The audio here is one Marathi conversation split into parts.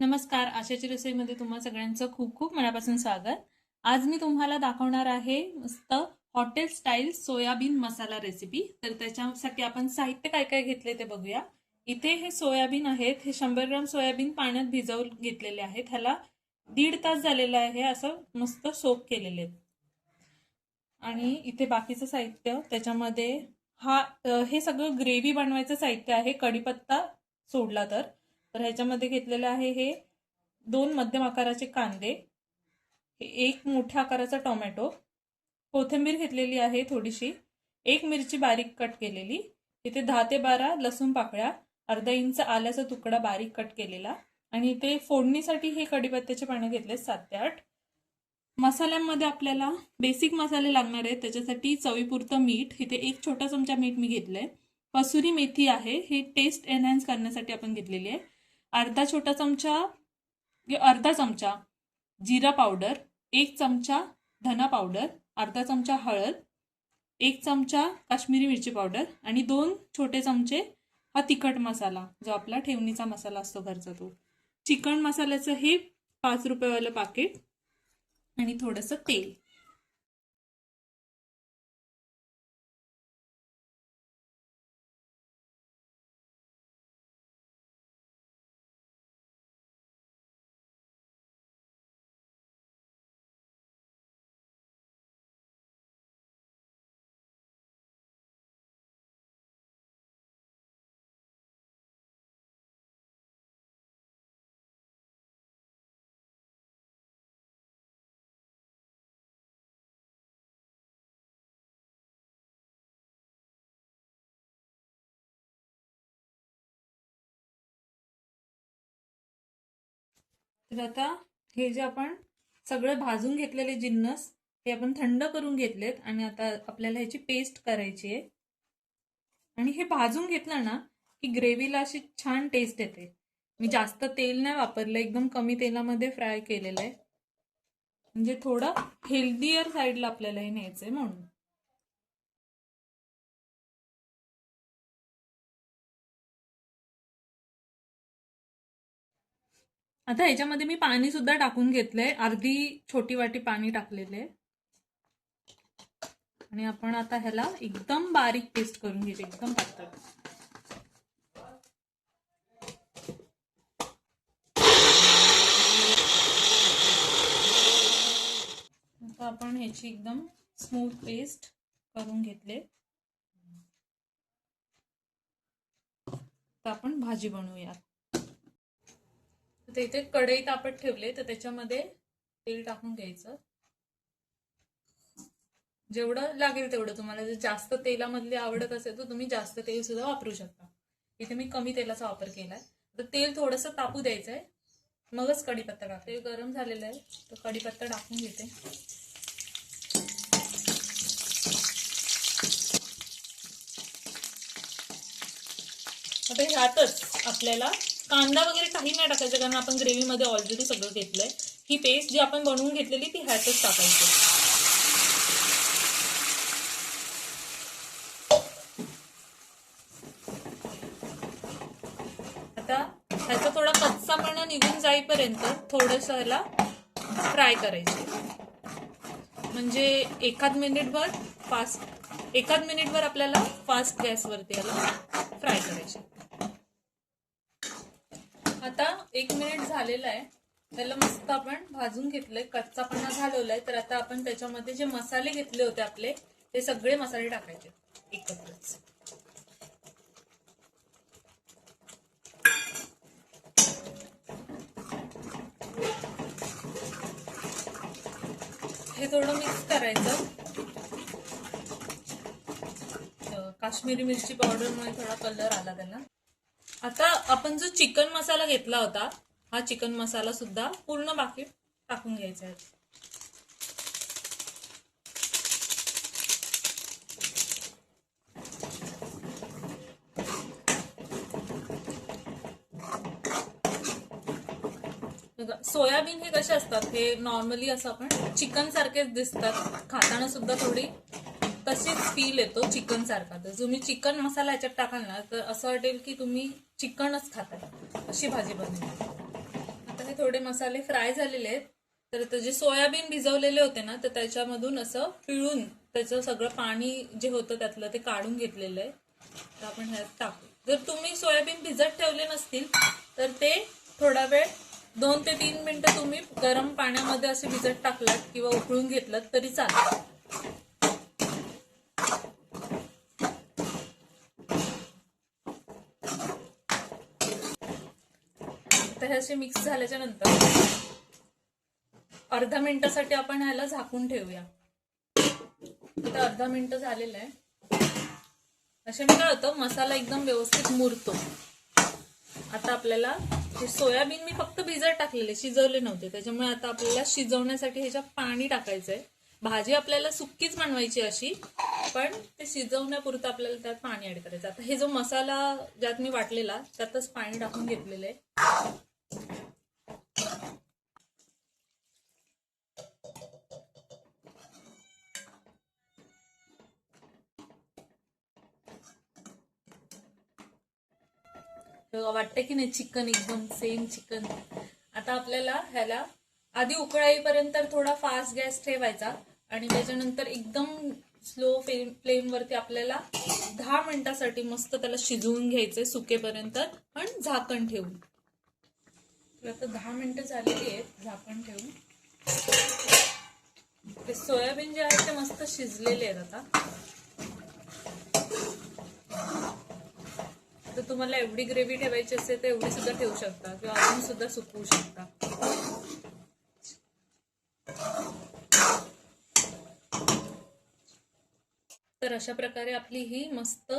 नमस्कार, आशाची रसोईमध्ये तुम्हा सगळ्यांचं खूप खूप मनापासून स्वागत. आज मी तुम्हाला दाखवणार आहे मस्त हॉटेल स्टाईल सोयाबीन मसाला रेसिपी. तर त्याच्यासाठी आपण साहित्य काय काय घेतले ते बघूया. इथे हे सोयाबीन आहेत, हे 100 ग्राम सोयाबीन पाण्यात भिजवून घेतलेले आहेत. ह्याला 1.5 तास झालेला आहे, असं मस्त सोक केलेले आहेत. आणि इथे बाकीचं साहित्य त्याच्यामध्ये हे सगळं ग्रेव्ही बनवायचं साहित्य आहे. कढीपत्ता सोडला तर ह्याच्यामध्ये घेतलेलं आहे हे 2 मध्यम आकाराचे कांदे, हे 1 मोठ्या आकाराचा टोमॅटो, कोथिंबीर घेतलेली आहे थोडीशी, 1 मिरची बारीक कट केलेली, इथे 10 ते 12 लसूण पाकळ्या, अर्धा इंच आल्याचा तुकडा बारीक कट केलेला, आणि इथे फोडणीसाठी हे कढीपत्त्याचे पाने घेतले 7 ते 8. मसाल्यांमध्ये आपल्याला बेसिक मसाले लागणार आहेत. त्याच्यासाठी चवीपुरतं मीठ, इथे 1 छोटा चमचा मीठ मी घेतलंय. कसुरी मेथी आहे, हे टेस्ट एनहान्स करण्यासाठी आपण घेतलेली आहे. अर्धा चमचा जिरा पावडर, 1 चमचा धना पावडर, अर्धा चमचा हळद, 1 चमचा काश्मीरी मिरची पावडर आणि 2 छोटे चमचे हा तिखट मसाला, जो आपला ठेवणीचा मसाला असतो घरचा तो. चिकन मसाल्याचं हे 5 रुपयेवालं पाकिट आणि थोडंसं तेल. तर आता हे जे आपण सगळं भाजून घेतलेले जिन्नस हे आपण थंड करून घेतलेत आणि आता आपल्याला ह्याची पेस्ट करायची आहे. आणि हे भाजून घेतलं ना की ग्रेव्हीला अशी छान टेस्ट येते. मी जास्त तेल नाही वापरलं, एकदम कमी तेलामध्ये फ्राय केलेलं आहे, म्हणजे थोडं हेल्दियर साईडला आपल्याला हे न्यायचंय म्हणून. आता ह्याच्यामध्ये मी पाणी सुद्धा टाकून घेतलंय, अर्धी छोटी वाटी पाणी टाकलेले. आणि आपण आता ह्याला एकदम बारीक पेस्ट करून घेते, एकदम पातळ. आता आपण ह्याची एकदम स्मूथ पेस्ट करून घेतले. तर आपण भाजी बनवूया. तर इथे कढई तापत ठेवले, तर त्याच्यामध्ये तेल टाकून घ्यायचं, जेवढं लागेल तेवढं. तुम्हाला जर जास्त तेलामधले आवडत असेल तर तुम्ही जास्त तेल सुद्धा वापरू शकता. इथे मी कमी तेलाचा वापर केलाय. तर तेल थोडंसं तापू द्यायचंय, मगच कढीपत्ता टाक. तेल गरम झालेलं आहे, तर कढीपत्ता टाकून घेते. आता ह्यातच आपल्याला कांदा वगैरे काही नाही टाकायचं, कारण आपण ग्रेव्हीमध्ये ऑलरेडी सगळं घेतलंय. ही पेस्ट जी आपण बनवून घेतलेली ती ह्यातच टाकायची. आता ह्याचा थोडा कच्चापणा निघून जाईपर्यंत थोडंसं ह्याला फ्राय करायचे, म्हणजे एखाद मिनिटभर आपल्याला फास्ट गॅसवरती याला फ्राय करायचे. आता 1 मिनिट झालेला आहे, त्याला मस्त आपण भाजून घेतलंय, कच्चापणा घालवलाय. तर आता आपण त्याच्यामध्ये जे मसाले घेतले होते आपले, ते सगळे मसाले टाकायचे एकत्रच. हे थोडं मिक्स करायचं. काश्मीरी मिरची पावडरमुळे थोडा कलर आला त्याला. आता आपण जो चिकन मसाला घेतला होता, हा चिकन मसाला सुद्धा पूर्ण बाकी टाकून घ्यायचा आहे. सोयाबीन हे कसे असतात, हे नॉर्मली असं आपण चिकन सारखेच दिसतात, खाताना सुद्धा थोडी तशीच फील येतो चिकन सारखा. तर तुम्ही चिकन मसाला ह्याच्यात टाकाल ना, तर असं वाटेल की तुम्ही चिकनच खाताय, अशी भाजी बनते. थोडे मसाले फ्राय झालेले आहेत. तर ते जे सोयाबीन भिजवलेले होते ना, तर त्याच्यामधून असं पिळून त्याचं सगळं पाणी जे होतं त्यातलं ते काढून घेतलेलं आहे. तर आपण ह्यात टाकू. जर तुम्ही सोयाबीन भिजत ठेवले नसतील तर ते थोडा वेळ 2 ते 3 मिनिटं तुम्ही गरम पाण्यामध्ये असे भिजत टाकलात किंवा उकळून घेतलात तरी चालेल. तर हे असे मिक्स झाल्याच्या नंतर अर्धा मिनिटासाठी आपण ह्याला झाकून ठेवूया. इथं अर्धा मिनिट झालेलं आहे. असे काय होतं, मसाला एकदम व्यवस्थित मुरतो. आता आपल्याला हे सोयाबीन मी फक्त भिजत टाकलेले, शिजवले नव्हते, त्याच्यामुळे आता आपल्याला शिजवण्यासाठी ह्याच्यात पाणी टाकायचंय. भाजी आपल्याला सुक्कीच बनवायची अशी, पण ते शिजवण्यापुरतं आपल्याला त्यात पाणी ऍड करायचं. आता हे जो मसाला ज्यात मी वाटलेला त्यातच पाणी टाकून घेतलेलं आहे. वाटतं की नाही चिकन एकदम सेम चिकन. आता आपल्याला ह्याला आधी उकळाईपर्यंत थोडा फास्ट गॅस ठेवायचा आणि त्याच्यानंतर एकदम स्लो फ्लेम वरती आपल्याला 10 मिनिटासाठी मस्त त्याला शिजवून घ्यायचंय सुकेपर्यंत, पण झाकण ठेवून. तर आता 10 मिनिटं झालेली आहेत झाकण ठेवून. ते सोयाबीन जे आहे ते मस्त शिजलेले आहेत. आता तर तुम्हाला एवढी ग्रेव्ही ठेवायची असेल तर एवढी सुद्धा ठेवू शकता किंवा अजून सुद्धा सुकवू शकता. तर अशा प्रकारे आपली ही मस्त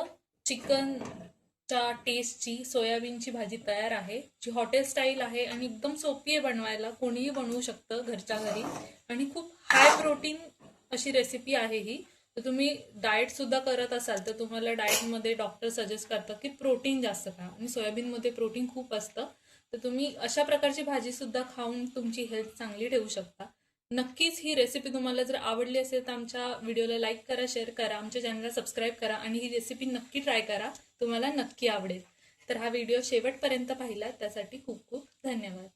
चिकनच्या टेस्टची सोयाबीनची भाजी तयार आहे, जी हॉटेल स्टाईल आहे आणि एकदम सोपी आहे बनवायला. कोणीही बनवू शकतं घरच्या घरी आणि खूप हाय प्रोटीन अशी रेसिपी आहे ही. तर तुम्ही डाएट सुद्धा करत असाल तर तुम्हाला डाएटमध्ये डॉक्टर सजेस्ट करतात की प्रोटीन जास्त खा आणि सोयाबीनमध्ये प्रोटीन खूप असतं. तर तुम्ही अशा प्रकारची भाजी सुद्धा खाऊन तुमची हेल्थ चांगली ठेवू शकता. नक्कीच ही रेसिपी तुम्हाला जर आवडली असेल तर आमच्या व्हिडिओला लाईक करा, शेअर करा, आमच्या चॅनलला सबस्क्राईब करा आणि ही रेसिपी नक्की ट्राय करा. तुम्हाला नक्की आवडेल. तर हा व्हिडिओ शेवटपर्यंत पाहिला त्यासाठी खूप खूप धन्यवाद.